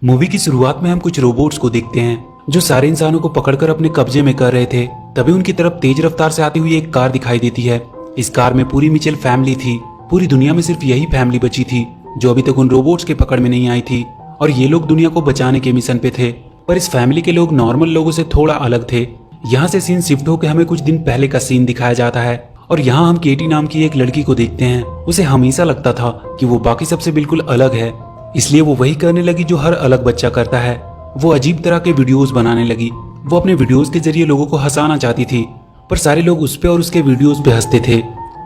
Movie की शुरुआत में हम कुछ रोबोट्स को देखते हैं जो सारे इंसानों को पकड़कर अपने कब्जे में कर रहे थे। तभी उनकी तरफ तेज रफ्तार से आती हुई एक कार दिखाई देती है। इस कार में पूरी मिचेल फैमिली थी। पूरी दुनिया में सिर्फ यही फैमिली बची थी जो अभी तक उन रोबोट्स के पकड़ में नहीं आई थी और ये लोग दुनिया को बचाने के मिशन पे थे। पर इस फैमिली के लोग नॉर्मल लोगों से थोड़ा अलग थे। यहाँ से सीन शिफ्ट होकर हमें कुछ दिन पहले का सीन दिखाया जाता है और यहाँ हम केटी नाम की एक लड़की को देखते हैं। उसे हमेशा लगता था कि वो बाकी सबसे बिल्कुल अलग है, इसलिए वो वही करने लगी जो हर अलग बच्चा करता है। वो अजीब तरह के वीडियोस बनाने लगी। वो अपने वीडियोस के जरिए लोगों को हंसाना चाहती थी, पर सारे लोग उस पे और उसके वीडियोस पे हंसते थे,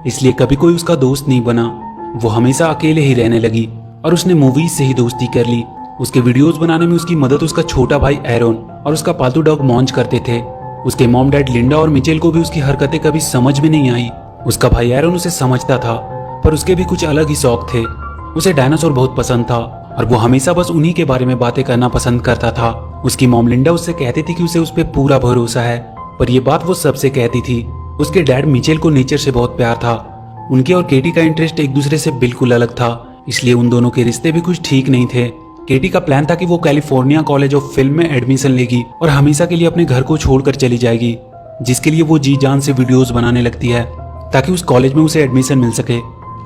इसलिए कभी कोई उसका दोस्त नहीं बना। वो हमेशा अकेले ही रहने लगी और उसने मूवीज से ही दोस्ती कर ली। उसके वीडियोस बनाने में उसकी मदद उसका छोटा भाई एरोन और उसका पालतू डॉग मॉन्च करते थे। उसके मॉम डैड लिंडा और मिचेल को भी उसकी हरकतें कभी समझ में नहीं आई। उसका भाई एरोन उसे समझता था, पर उसके भी कुछ अलग ही शौक थे। उसे डायनासोर बहुत पसंद था और वो हमेशा बस उन्हीं के बारे में बातें करना पसंद करता था। उसकी मॉम लिंडा उससे कहती थी कि उसे उस पर पूरा भरोसा है, पर यह बात वो सबसे कहती थी। उसके डैड मिचेल को नेचर से बहुत प्यार था। उनके और केटी का इंटरेस्ट एक दूसरे से बिल्कुल अलग था, इसलिए उन दोनों के रिश्ते भी कुछ ठीक नहीं थे। केटी का प्लान था कि वो कैलिफोर्निया कॉलेज ऑफ फिल्म में एडमिशन लेगी और हमेशा के लिए अपने घर को छोड़कर चली जाएगी, जिसके लिए वो जी जान से वीडियोस बनाने लगती है ताकि उस कॉलेज में उसे एडमिशन मिल सके।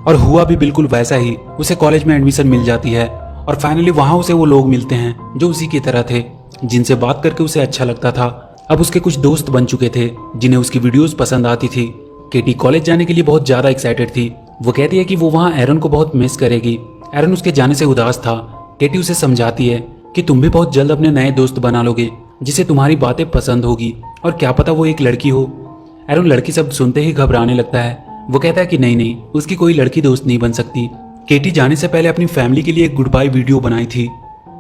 और हुआ भी बिल्कुल वैसा ही। उसे कॉलेज में एडमिशन मिल जाती है और फाइनली वहां उसे वो लोग मिलते हैं जो उसी की तरह थे, जिनसे बात करके उसे अच्छा लगता था। अब उसके कुछ दोस्त बन चुके थे जिन्हें उसकी वीडियोस पसंद आती थी। केटी कॉलेज जाने के लिए बहुत ज्यादा एक्साइटेड थी। वो कहती है कि वो वहाँ एरन को बहुत मिस करेगी। एरन उसके जाने से उदास था। केटी उसे समझाती है कि तुम भी बहुत जल्द अपने नए दोस्त बना लोगे जिसे तुम्हारी बातें पसंद होगी, और क्या पता वो एक लड़की हो। एरन लड़की शब्द सुनते ही घबराने लगता है। वो कहता है कि नहीं, उसकी कोई लड़की दोस्त नहीं बन सकती। केटी जाने से पहले अपनी फैमिली के लिए एक गुड बाय वीडियो बनाई थी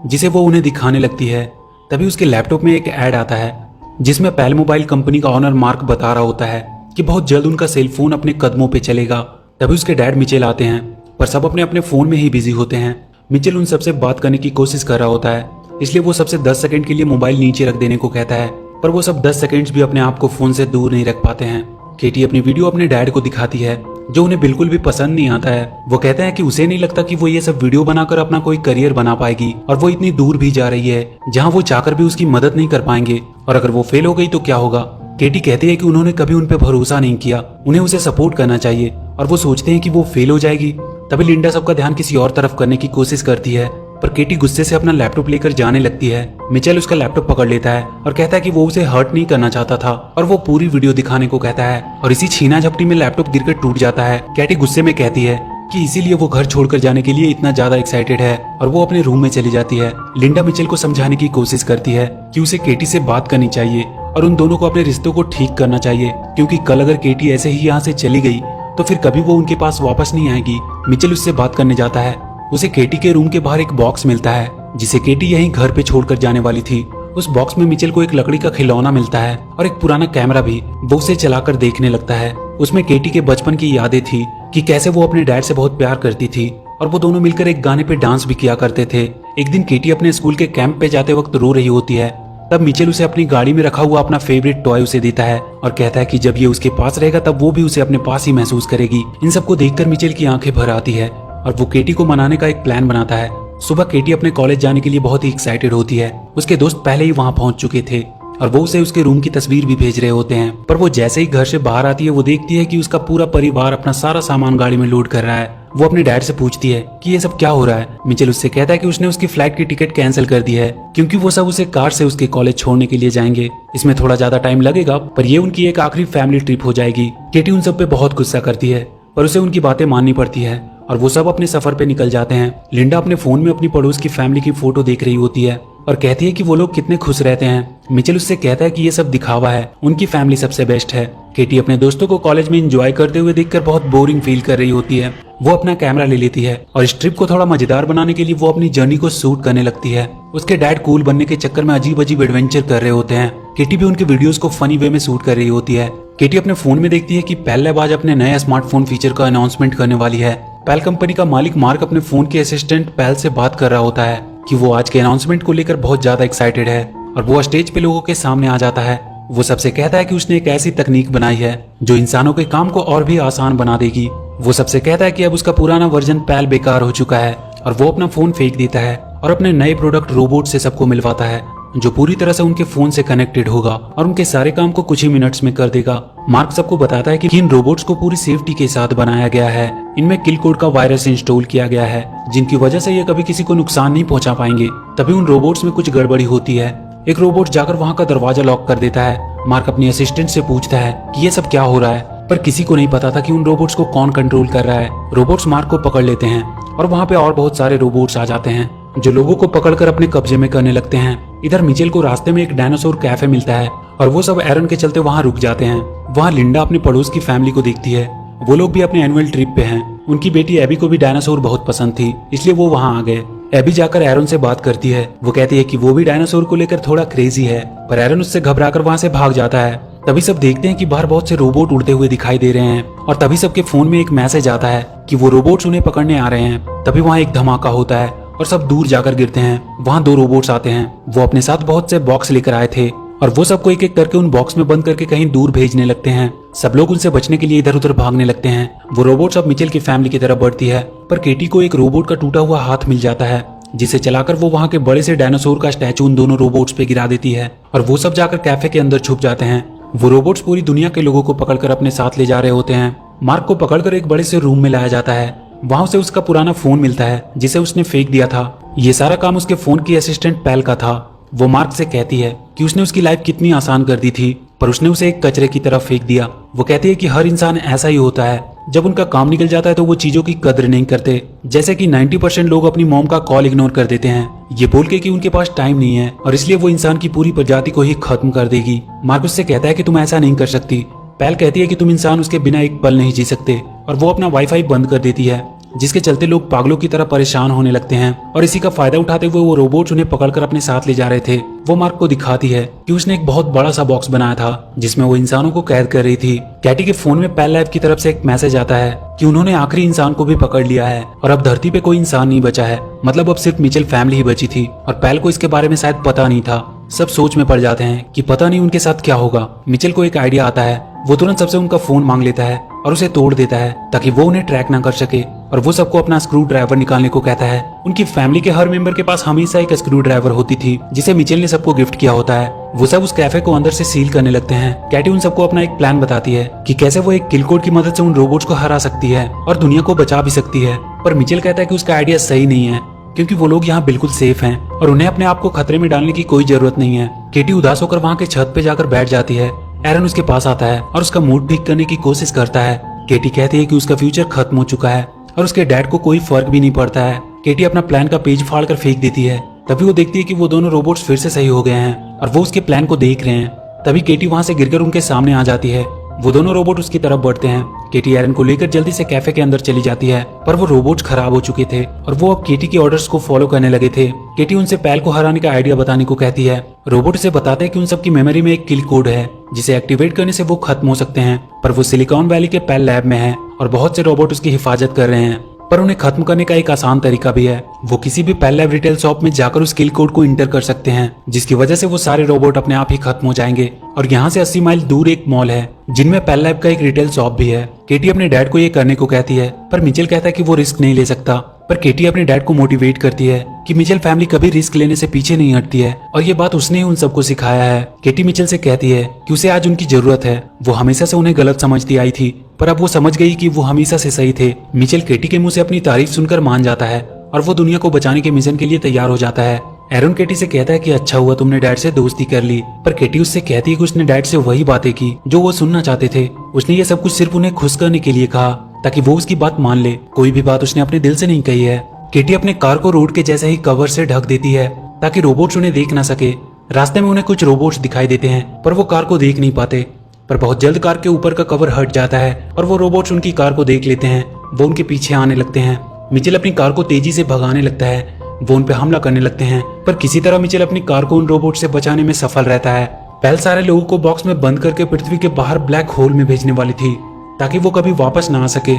जिसे वो उन्हें दिखाने लगती है। तभी उसके लैपटॉप में एक ऐड आता है जिसमें पैल मोबाइल कंपनी का ऑनर मार्क बता रहा होता है कि बहुत जल्द उनका सेल फोन अपने कदमों पे चलेगा। तभी उसके डैड मिचेल आते हैं, पर सब अपने अपने फोन में ही बिजी होते हैं। मिचेल उन सबसे बात करने की कोशिश कर रहा होता है, इसलिए वो सबसे 10 सेकंड के लिए मोबाइल नीचे रख देने को कहता है, पर वो सब 10 सेकंड्स भी अपने आप को फोन से दूर नहीं रख पाते हैं। केटी अपनी वीडियो अपने डैड को दिखाती है जो उन्हें बिल्कुल भी पसंद नहीं आता है। वो कहते हैं कि उसे नहीं लगता कि वो ये सब वीडियो बनाकर अपना कोई करियर बना पाएगी, और वो इतनी दूर भी जा रही है जहाँ वो चाहकर भी उसकी मदद नहीं कर पाएंगे, और अगर वो फेल हो गई तो क्या होगा। केटी कहती है कि उन्होंने कभी उन पे भरोसा नहीं किया, उन्हें उसे सपोर्ट करना चाहिए, और वो सोचते हैं कि वो फेल हो जाएगी। तभी लिंडा सबका ध्यान किसी और तरफ करने की कोशिश करती है, पर केटी गुस्से से अपना लैपटॉप लेकर जाने लगती है। मिचेल उसका लैपटॉप पकड़ लेता है और कहता है कि वो उसे हर्ट नहीं करना चाहता था, और वो पूरी वीडियो दिखाने को कहता है, और इसी छीना झपटी में लैपटॉप गिरकर टूट जाता है। केटी गुस्से में कहती है कि इसीलिए वो घर छोड़कर जाने के लिए इतना ज्यादा एक्साइटेड है, और वो अपने रूम में चली जाती है। लिंडा मिचेल को समझाने की कोशिश करती है कि उसे केटी से बात करनी चाहिए और उन दोनों को अपने रिश्तों को ठीक करना चाहिए, क्योंकि कल अगर केटी ऐसे ही यहाँ से चली गई तो फिर कभी वो उनके पास वापस नहीं आएगी। मिचेल उससे बात करने जाता है। उसे केटी के रूम के बाहर एक बॉक्स मिलता है जिसे केटी यहीं घर पे छोड़कर जाने वाली थी। उस बॉक्स में मिचेल को एक लकड़ी का खिलौना मिलता है और एक पुराना कैमरा भी। वो उसे चलाकर देखने लगता है। उसमें केटी के बचपन की यादें थी कि कैसे वो अपने डैड से बहुत प्यार करती थी और वो दोनों मिलकर एक गाने पे डांस भी किया करते थे। एक दिन केटी अपने स्कूल के कैंप पे जाते वक्त रो रही होती है। तब मिचेल उसे अपनी गाड़ी में रखा हुआ अपना फेवरेट टॉय उसे देता है और कहता है कि जब ये उसके पास रहेगा तब वो भी उसे अपने पास ही महसूस करेगी। इन सबको देखकर मिचेल की आंखें भर आती है और वो केटी को मनाने का एक प्लान बनाता है। सुबह केटी अपने कॉलेज जाने के लिए बहुत ही एक्साइटेड होती है। उसके दोस्त पहले ही वहां पहुंच चुके थे और वो उसे उसके रूम की तस्वीर भी भेज रहे होते हैं, पर वो जैसे ही घर से बाहर आती है वो देखती है कि उसका पूरा परिवार अपना सारा सामान गाड़ी में लोड कर रहा है। वो अपने डैड से पूछती है कि ये सब क्या हो रहा है। मिचेल उससे कहता है कि उसने उसकी फ्लाइट की टिकट कैंसिल कर दी है क्योंकि वो सब उसे कार से उसके कॉलेज छोड़ने के लिए जाएंगे। इसमें थोड़ा ज्यादा टाइम लगेगा, पर ये उनकी एक आखिरी फैमिली ट्रिप हो जाएगी। केटी उन सब पे बहुत गुस्सा करती है, पर उसे उनकी बातें माननी पड़ती है और वो सब अपने सफर पे निकल जाते हैं। लिंडा अपने फोन में अपनी पड़ोस की फैमिली की फोटो देख रही होती है और कहती है कि वो लोग कितने खुश रहते हैं। मिचेल उससे कहता है कि ये सब दिखावा है, उनकी फैमिली सबसे बेस्ट है। केटी अपने दोस्तों को कॉलेज में एंजॉय करते हुए देखकर बहुत बोरिंग फील कर रही होती है। वो अपना कैमरा ले लेती है और इस ट्रिप को थोड़ा मजेदार बनाने के लिए वो अपनी जर्नी को शूट करने लगती है। उसके डैड कूल बनने के चक्कर में अजीब अजीब एडवेंचर कर रहे होते हैं। केटी भी उनके वीडियोस को फनी वे में शूट कर रही होती है। केटी अपने फोन में देखती है कि पैल लैब आज अपने नए स्मार्टफोन फीचर का अनाउंसमेंट करने वाली है। पैल कंपनी का मालिक मार्क अपने फोन के असिस्टेंट पैल से बात कर रहा होता है कि वो आज के अनाउंसमेंट को लेकर बहुत ज्यादा एक्साइटेड है, और वो स्टेज पे लोगों के सामने आ जाता है। वो सबसे कहता है कि उसने एक ऐसी तकनीक बनाई है जो इंसानों के काम को और भी आसान बना देगी। वो सबसे कहता है कि अब उसका पुराना वर्जन पैल बेकार हो चुका है और वो अपना फोन फेंक देता है और अपने नए प्रोडक्ट रोबोट से सबको मिलवाता है, जो पूरी तरह से उनके फोन से कनेक्टेड होगा और उनके सारे काम को कुछ ही मिनट्स में कर देगा। मार्क सबको बताता है कि इन रोबोट्स को पूरी सेफ्टी के साथ बनाया गया है। इनमें किल कोड का वायरस इंस्टॉल किया गया है, जिनकी वजह से ये कभी किसी को नुकसान नहीं पहुंचा पाएंगे। तभी उन रोबोट्स में कुछ गड़बड़ी होती है। एक रोबोट जाकर वहाँ का दरवाजा लॉक कर देता है। मार्क अपनी असिस्टेंट से पूछता है कि ये सब क्या हो रहा है, पर किसी को नहीं पता था कि उन रोबोट्स को कौन कंट्रोल कर रहा है। रोबोट्स मार्क को पकड़ लेते हैं और वहाँ पे और बहुत सारे रोबोट्स आ जाते हैं, जो लोगों को पकड़कर अपने कब्जे में करने लगते हैं। इधर मिचेल को रास्ते में एक डायनासोर कैफे मिलता है और वो सब एरन के चलते वहाँ रुक जाते हैं। वहाँ लिंडा अपने पड़ोस की फैमिली को देखती है। वो लोग भी अपने एनुअल ट्रिप पे हैं। उनकी बेटी एबी को भी डायनासोर बहुत पसंद थी, इसलिए वो वहाँ आ गए। एबी जाकर एरन से बात करती है। वो कहती है कि वो भी डायनासोर को लेकर थोड़ा क्रेजी है, पर एरन उससे घबराकर वहाँ से भाग जाता है। तभी सब देखते हैं कि बाहर बहुत से रोबोट उड़ते हुए दिखाई दे रहे हैं और तभी सबके फोन में एक मैसेज आता है कि वो रोबोट्स उन्हें पकड़ने आ रहे हैं। तभी वहाँ एक धमाका होता है और सब दूर जाकर गिरते हैं। वहाँ 2 रोबोट्स आते हैं। वो अपने साथ बहुत से बॉक्स लेकर आए थे और वो सबको एक एक करके उन बॉक्स में बंद करके कहीं दूर भेजने लगते हैं। सब लोग उनसे बचने के लिए इधर उधर भागने लगते हैं। वो रोबोट्स अब मिचेल की फैमिली की तरफ बढ़ती है, पर केटी को एक रोबोट का टूटा हुआ हाथ मिल जाता है, जिसे चलाकर वो वहाँ के बड़े से डायनासोर का स्टैचू उन दोनों रोबोट्स पे गिरा देती है और वो सब जाकर कैफे के अंदर छुप जाते हैं। वो रोबोट्स पूरी दुनिया के लोगों को पकड़कर अपने साथ ले जा रहे होते हैं। मार्क को पकड़कर एक बड़े से रूम में लाया जाता है। वहाँ उसे उसका पुराना फोन मिलता है, जिसे उसने फेंक दिया था। ये सारा काम उसके फोन की असिस्टेंट पैल का था। वो मार्क से कहती है कि उसने उसकी लाइफ कितनी आसान कर दी थी, पर उसने उसे एक कचरे की तरफ फेंक दिया। वो कहती है कि हर इंसान ऐसा ही होता है, जब उनका काम निकल जाता है तो वो चीजों की कदर नहीं करते। जैसे कि 90% लोग अपनी मॉम का कॉल इग्नोर कर देते हैं, ये बोल के कि उनके पास टाइम नहीं है और इसलिए वो इंसान की पूरी प्रजाति को ही खत्म कर देगी। मार्क उससे कहता है कि तुम ऐसा नहीं कर सकती। पैल कहती है कि तुम इंसान उसके बिना एक पल नहीं जी सकते और वो अपना वाईफाई बंद कर देती है, जिसके चलते लोग पागलों की तरह परेशान होने लगते हैं और इसी का फायदा उठाते हुए वो रोबोट्स उन्हें पकड़कर अपने साथ ले जा रहे थे। वो मार्क को दिखाती है कि उसने एक बहुत बड़ा सा बॉक्स बनाया था, जिसमें वो इंसानों को कैद कर रही थी। कैटी के फोन में पैल लैब की तरफ से एक मैसेज आता है कि उन्होंने आखिरी इंसान को भी पकड़ लिया है और अब धरती पे कोई इंसान नहीं बचा है। मतलब अब सिर्फ मिचेल फैमिली ही बची थी और पैल को इसके बारे में शायद पता नहीं था। सब सोच में पड़ जाते हैं कि पता नहीं उनके साथ क्या होगा। मिचेल को एक आइडिया आता है। वो तुरंत सबसे उनका फोन मांग लेता है और उसे तोड़ देता है ताकि वो उन्हें ट्रैक ना कर सके, और वो सबको अपना स्क्रू ड्राइवर निकालने को कहता है। उनकी फैमिली के हर मेंबर के पास हमेशा एक स्क्रू ड्राइवर होती थी, जिसे मिचेल ने सबको गिफ्ट किया होता है। वो सब उस कैफे को अंदर से सील करने लगते हैं। कैटी उन सबको अपना एक प्लान बताती है कि कैसे वो एक किल कोड की मदद से उन रोबोट्स को हरा सकती है और दुनिया को बचा भी सकती है। पर मिचेल कहता है कि उसका आइडिया सही नहीं है, क्योंकि वो लोग यहाँ बिल्कुल सेफ हैं और उन्हें अपने आप को खतरे में डालने की कोई जरूरत नहीं है। केटी उदास होकर वहाँ के छत पे जाकर बैठ जाती है। एरन उसके पास आता है और उसका मूड ठीक करने की कोशिश करता है। केटी कहती है कि उसका फ्यूचर खत्म हो चुका है और उसके डैड को कोई फर्क भी नहीं पड़ता है। केटी अपना प्लान का पेज फाड़ कर फेंक देती है। तभी वो देखती है कि वो दोनों रोबोट्स फिर से सही हो गए हैं और वो उसके प्लान को देख रहे हैं। तभी केटी वहाँ से गिरकर उनके सामने आ जाती है। वो दोनों रोबोट उसकी तरफ बढ़ते हैं। केटी एरन को लेकर जल्दी से कैफे के अंदर चली जाती है, पर वो रोबोट्स खराब हो चुके थे और वो अब केटी के ऑर्डर्स को फॉलो करने लगे थे। केटी उनसे पैल को हराने का आइडिया बताने को कहती है। रोबोट उसे बताते हैं कि उन सबकी मेमोरी में एक किल कोड है, जिसे एक्टिवेट करने से वो खत्म हो सकते हैं। पर वो सिलिकॉन वैली के पैल लैब में है और बहुत से रोबोट उसकी हिफाजत कर रहे हैं। पर उन्हें खत्म करने का एक आसान तरीका भी है। वो किसी भी पैल लैब रिटेल शॉप में जाकर उस किल कोड को इंटर कर सकते हैं, जिसकी वजह से वो सारे रोबोट अपने आप ही खत्म हो जाएंगे। और यहाँ से 80 माइल दूर एक मॉल है, जिनमें पैल लैब का एक रिटेल शॉप भी है। केटी अपने डैड को ये करने को कहती है, पर मिचेल कहता है कि वो रिस्क नहीं ले सकता। पर केटी अपने डैड को मोटिवेट करती है कि मिचेल फैमिली कभी रिस्क लेने से पीछे नहीं हटती है और ये बात उसने ही उन सबको सिखाया है। केटी मिचेल से कहती है कि उसे आज उनकी जरूरत है। वो हमेशा से उन्हें गलत समझती आई थी, पर अब वो समझ गई कि वो हमेशा से सही थे। मिचेल केटी के मुंह से अपनी तारीफ सुनकर मान जाता है और वो दुनिया को बचाने के मिशन के लिए तैयार हो जाता है। एरन केटी से कहता है कि अच्छा हुआ तुमने डैड से दोस्ती कर ली, पर केटी उससे कहती है कि उसने डैड से वही बातें की जो वो सुनना चाहते थे। उसने ये सब कुछ सिर्फ उन्हें खुश करने के लिए कहा, ताकि वो उसकी बात मान ले। कोई भी बात उसने अपने दिल से नहीं कही है। केटी अपने कार को रोड के जैसे ही कवर से ढक देती है, ताकि रोबोट्स उन्हें देख ना सके। रास्ते में उन्हें कुछ रोबोट्स दिखाई देते हैं, पर वो कार को देख नहीं पाते। पर बहुत जल्द कार के ऊपर का कवर हट जाता है और वो रोबोट्स उनकी कार को देख लेते हैं। वो उनके पीछे आने लगते हैं। मिचेल अपनी कार को तेजी से भगाने लगता है। वो उन पे हमला करने लगते हैं, पर किसी तरह मिचेल अपनी कार को उन रोबोट से बचाने में सफल रहता है। पैल सारे लोगों को बॉक्स में बंद करके पृथ्वी के बाहर ब्लैक होल में भेजने वाली थी, ताकि वो कभी वापस ना आ सके।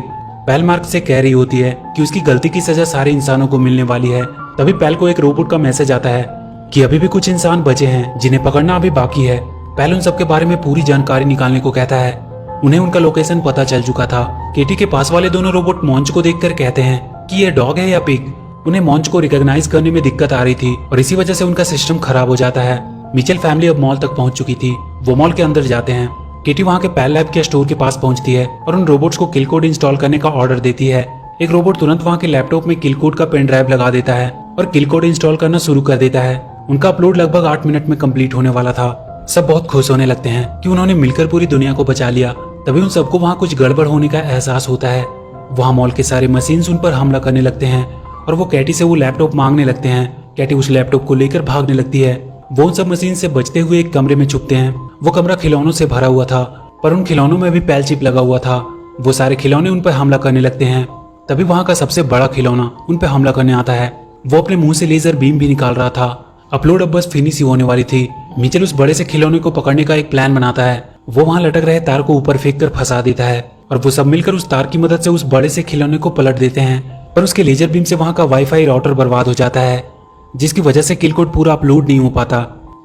पैल मार्क से कह रही होती है कि उसकी गलती की सजा सारे इंसानों को मिलने वाली है। तभी पैल को एक रोबोट का मैसेज आता है कि अभी भी कुछ इंसान बचे हैं जिन्हें पकड़ना अभी बाकी है। पैल उन सबके बारे में पूरी जानकारी निकालने को कहता है। उन्हें उनका लोकेशन पता चल चुका था। केटी के पास वाले दोनों रोबोट मॉन्च को देखकर कहते हैं कि ये डॉग है या पिग। उन्हें मॉन्च को रिकॉग्नाइज करने में दिक्कत आ रही थी और इसी वजह से उनका सिस्टम खराब हो जाता है। मिचेल फैमिली अब मॉल तक पहुंच चुकी थी। वो मॉल के अंदर जाते हैं। केटी वहां के पैल लैब के स्टोर के पास पहुंचती है और उन रोबोट्स को किल कोड इंस्टॉल करने का ऑर्डर देती है। एक रोबोट तुरंत वहां के लैपटॉप में किल कोड का पेन ड्राइव लगा देता है और किल कोड इंस्टॉल करना शुरू कर देता है। उनका अपलोड लगभग 8 मिनट में कंप्लीट होने वाला था। सब बहुत खुश होने लगते हैं कि उन्होंने मिलकर पूरी दुनिया को बचा लिया। तभी उन सबको वहाँ कुछ गड़बड़ होने का एहसास होता है। वहाँ मॉल के सारे मशीन्स उन पर हमला करने लगते हैं और वो कैटी से वो लैपटॉप मांगने लगते हैं। कैटी उस लैपटॉप को लेकर भागने लगती है। वो उन सब मशीन से बचते हुए एक कमरे में छुपते हैं। वो कमरा खिलौनों से भरा हुआ था, पर उन खिलौनों में भी पैल चिप लगा हुआ था। वो सारे खिलौने उन पर हमला करने लगते हैं। तभी वहाँ का सबसे बड़ा खिलौना उन पर हमला करने आता है। वो अपने मुंह से लेजर बीम भी निकाल रहा था। अपलोड अब बस फिनिश ही होने वाली थी। मिचेल उस बड़े से खिलौने को पकड़ने का एक प्लान बनाता है। वो वहाँ लटक रहे तार को ऊपर फेंक कर फंसा देता है और वो सब मिलकर उस तार की मदद से उस बड़े से खिलौने को पलट देते हैं। पर उसके लेजर बीम से वहाँ का वाईफाई राउटर बर्बाद हो जाता है, जिसकी वजह से किल कोड पूरा अपलोड नहीं हो पाता।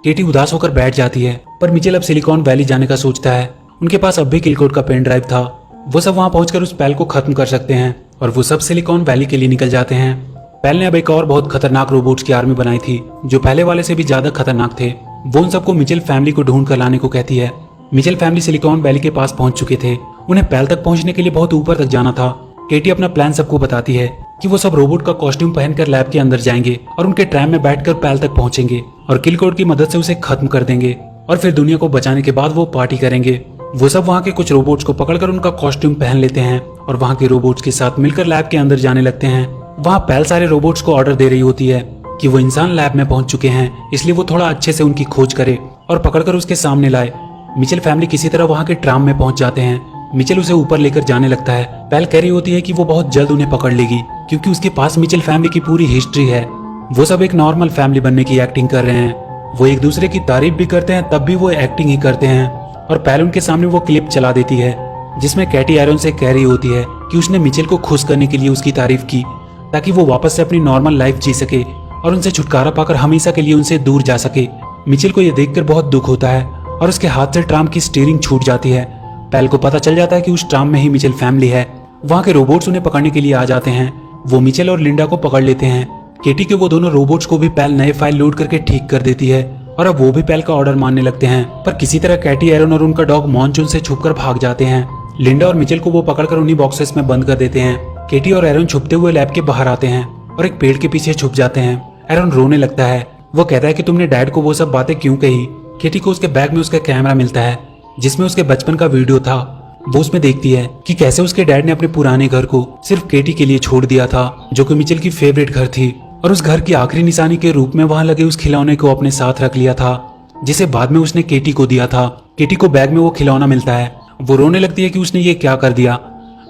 केटी उदास होकर बैठ जाती है, पर मिचेल अब सिलिकॉन वैली जाने का सोचता है। उनके पास अब भी किल कोड का पेन ड्राइव था। वो सब वहाँ पहुंचकर उस पैल को खत्म कर सकते हैं और वो सब सिलिकॉन वैली के लिए निकल जाते हैं। पैल ने अब एक और बहुत खतरनाक रोबोट्स की आर्मी बनाई थी, जो पहले वाले से भी ज्यादा खतरनाक थे। वो उन सबको मिचेल फैमिली को ढूंढ कर लाने को कहती है। मिचेल फैमिली सिलिकॉन वैली के पास पहुंच चुके थे। उन्हें पैल तक पहुंचने के लिए बहुत ऊपर तक जाना था। केटी अपना प्लान सबको बताती है कि वो सब रोबोट का कॉस्ट्यूम पहनकर लैब के अंदर जाएंगे और उनके ट्रैम में बैठकर पैल तक पहुंचेंगे और किल कोड की मदद से उसे खत्म कर देंगे और फिर दुनिया को बचाने के बाद वो पार्टी करेंगे। वो सब वहाँ के कुछ रोबोट्स को पकड़कर उनका कॉस्ट्यूम पहन लेते हैं और वहाँ के रोबोट्स के साथ मिलकर लैब के अंदर जाने लगते हैं। वहाँ पैल सारे रोबोट्स को ऑर्डर दे रही होती है कि वो इंसान लैब में पहुंच चुके हैं, इसलिए वो थोड़ा अच्छे से उनकी खोज करे और पकड़कर उसके सामने लाए। मिचेल फैमिली किसी तरह वहाँ के ट्राम में पहुंच जाते हैं। मिचेल उसे ऊपर लेकर जाने लगता है। पैल कह रही होती है कि वो बहुत जल्द उन्हें पकड़ लेगी, क्योंकि उसके पास मिचेल फैमिली की पूरी हिस्ट्री है। वो सब एक नॉर्मल फैमिली बनने की एक्टिंग कर रहे हैं। वो एक दूसरे की तारीफ भी करते हैं, तब भी वो एक्टिंग ही करते हैं। और पैल उनके सामने वो क्लिप चला देती है जिसमें कैटी एरन से कह रही होती है कि उसने मिचेल को खुश करने के लिए उसकी तारीफ की, ताकि वो वापस से अपनी नॉर्मल लाइफ जी सके और उनसे छुटकारा पाकर हमेशा के लिए उनसे दूर जा सके। मिचेल को यह देखकर बहुत दुख होता है और उसके हाथ से ट्राम की स्टीयरिंग छूट जाती है। पैल को पता चल जाता है कि उस ट्राम में ही मिचेल फैमिली है। वहाँ के रोबोट्स उन्हें पकड़ने के लिए आ जाते हैं। वो मिचेल और लिंडा को पकड़ लेते हैं। केटी के वो दोनों रोबोट्स को भी पैल नए फाइल लोड करके ठीक कर देती है और अब वो भी पैल का ऑर्डर मानने लगते हैं। पर किसी तरह कैटी, एरन और उनका डॉग मॉन्चून से छुपकर भाग जाते हैं। लिंडा और मिचेल को वो पकड़कर उन्हीं बॉक्सेस में बंद कर देते हैं। केटी और एरन छुपते हुए लैब के बाहर आते हैं और एक पेड़ के पीछे छुप जाते हैं। एरन रोने लगता है। वो कहता है कि तुमने डैड को वो सब बातें क्यों कही। केटी को उसके बैग में उसका कैमरा मिलता है जिसमें उसके बचपन का वीडियो था। वो उसमें देखती है कि कैसे उसके डैड ने अपने पुराने घर को सिर्फ केटी के लिए छोड़ दिया था, जो कि मिचेल की फेवरेट घर थी, और उस घर की आखिरी निशानी के रूप में वहां लगे उस खिलौने को अपने साथ रख लिया था, जिसे बाद में उसने केटी को दिया था। केटी को बैग में वो खिलौना मिलता है। वो रोने लगती है कि उसने ये क्या कर दिया।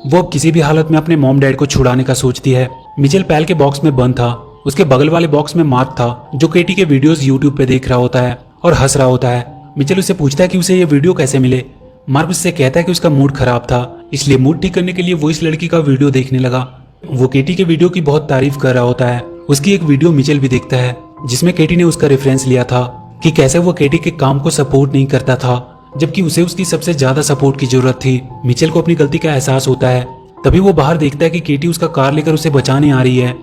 वो अब किसी भी हालत में अपने मॉम डैड को छुड़ाने का सोचती है। मिचेल पैल के बॉक्स में बंद था। उसके बगल वाले बॉक्स में मार्क था, जो केटी के वीडियोस यूट्यूब पे देख रहा होता है और हंस रहा होता है। मिचेल उससे पूछता है कि उसे ये वीडियो कैसे मिले। मार्क उससे कहता है कि उसका मूड खराब था, इसलिए मूड ठीक करने के लिए वो इस लड़की का वीडियो देखने लगा। वो केटी के वीडियो की बहुत तारीफ कर रहा होता है। उसकी एक वीडियो मिचेल भी देखता है जिसमें केटी ने उसका रेफरेंस लिया था कि कैसे वो केटी के काम को सपोर्ट नहीं करता था, जबकि उसे उसकी सबसे ज्यादा सपोर्ट की जरूरत थी। मिचेल को अपनी गलती का एहसास होता है। तभी वो बाहर देखता है कि केटी उसका कार लेकर उसे बचाने आ रही है।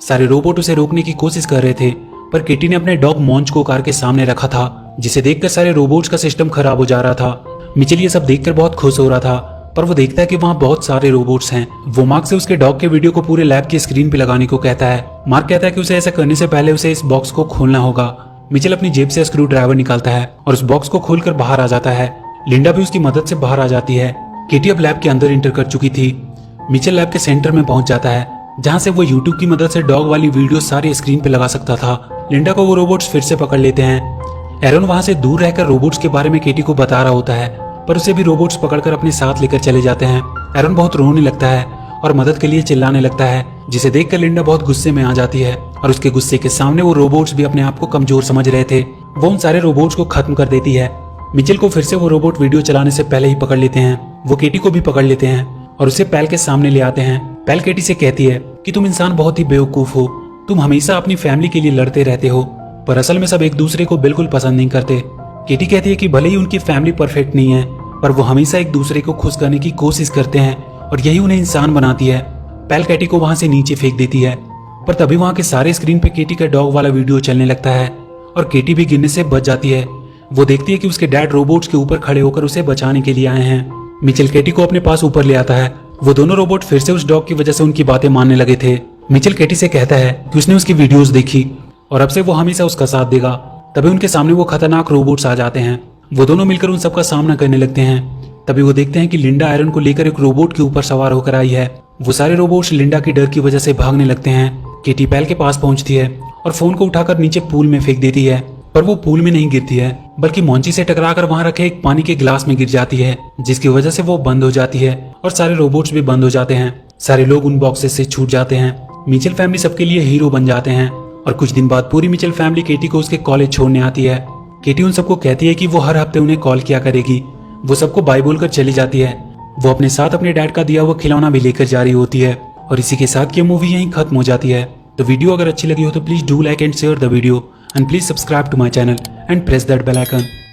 सारे रोबोट उसे रोकने की कोशिश कर रहे थे, पर केटी ने अपने डॉग मॉन्च को कार के सामने रखा था, जिसे देखकर सारे रोबोट्स का सिस्टम खराब हो जा रहा था। मिचेल ये सब देखकर बहुत खुश हो रहा था, पर वो देखता है कि वहाँ बहुत सारे रोबोट्स हैं। वो मार्क से उसके डॉग के वीडियो को पूरे लैब की स्क्रीन पे लगाने को कहता है। मार्क कहता है कि उसे ऐसा करने से पहले उसे इस बॉक्स को खोलना होगा। मिचेल अपनी जेब से स्क्रू ड्राइवर निकालता है और उस बॉक्स को खोलकर बाहर आ जाता है। लिंडा भी उसकी मदद से बाहर आ जाती है। केटी अब लैब के अंदर एंटर कर चुकी थी। मिचेल लैब के सेंटर में पहुंच जाता है, जहां से वो यूट्यूब की मदद से डॉग वाली वीडियो सारी स्क्रीन पे लगा सकता था। लिंडा को वो रोबोट्स फिर से पकड़ लेते हैं। एरन वहां से दूर रहकर रोबोट्स के बारे में केटी को बता रहा होता है, पर उसे भी रोबोट्स पकड़कर अपने साथ लेकर चले जाते हैं। एरन बहुत रोने लगता है और मदद के लिए चिल्लाने लगता है, जिसे देखकर लिंडा बहुत गुस्से में आ जाती है और उसके गुस्से के सामने वो रोबोट्स भी अपने आप को कमजोर समझ रहे थे। वो उन सारे रोबोट्स को खत्म कर देती है। मिचेल को फिर से वो रोबोट वीडियो चलाने से पहले ही पकड़ लेते हैं। वो केटी को भी पकड़ लेते हैं और उसे पैल के सामने ले आते हैं। पैल केटी से कहती है कि तुम इंसान बहुत ही बेवकूफ हो। तुम हमेशा अपनी फैमिली के लिए लड़ते रहते हो, पर असल में सब एक दूसरे को बिल्कुल पसंद नहीं करते। केटी कहती है कि भले ही उनकी फैमिली परफेक्ट नहीं है, पर वो हमेशा एक दूसरे को खुश करने की कोशिश करते हैं और यही उन्हें इंसान बनाती है। पैल केटी को वहां से नीचे फेंक देती है पर तभी वहाँ के सारे स्क्रीन पे केटी का डॉग वाला वीडियो चलने लगता है और केटी भी गिरने से बच जाती है। वो देखती है कि उसके डैड रोबोट्स के ऊपर खड़े होकर उसे बचाने के लिए आए हैं। मिचेल केटी को अपने पास ऊपर ले आता है। वो दोनों रोबोट फिर से उस डॉग की वजह से उनकी बातें मानने लगे थे। मिचेल केटी से कहता है कि उसने उसकी वीडियोस देखी और अब से वो हमेशा उसका साथ देगा। तभी उनके सामने वो खतरनाक रोबोट्स आ जाते हैं। वो दोनों मिलकर उन सबका सामना करने लगते हैं। तभी वो देखते हैं कि लिंडा आयरन को लेकर एक रोबोट के ऊपर सवार होकर आई है। वो सारे रोबोट्स लिंडा की डर की वजह से भागने लगते हैं। केटी पैल के पास पहुंचती है और फोन को उठाकर नीचे पूल में फेंक देती है, पर वो पूल में नहीं गिरती है बल्कि मॉन्ची से टकराकर वहां रखे एक पानी के गिलास में गिर जाती है, जिसकी वजह से वो बंद हो जाती है और सारे रोबोट्स भी बंद हो जाते हैं। सारे लोग उन बॉक्सेस से छूट जाते हैं। मिचेल फैमिली सबके लिए हीरो बन जाते हैं और कुछ दिन बाद पूरी मिचेल फैमिली केटी को उसके कॉलेज छोड़ने आती है। केटी उन सबको कहती है कि वो हर हफ्ते उन्हें कॉल किया करेगी। वो सबको बाय बोलकर चली जाती है। वो अपने साथ अपने डैड का दिया हुआ खिलौना भी लेकर जा रही होती है और इसी के साथ ये मूवी यहीं खत्म हो जाती है। तो वीडियो अगर अच्छी लगी हो तो please do like and share the video and please subscribe to my channel and press that bell icon.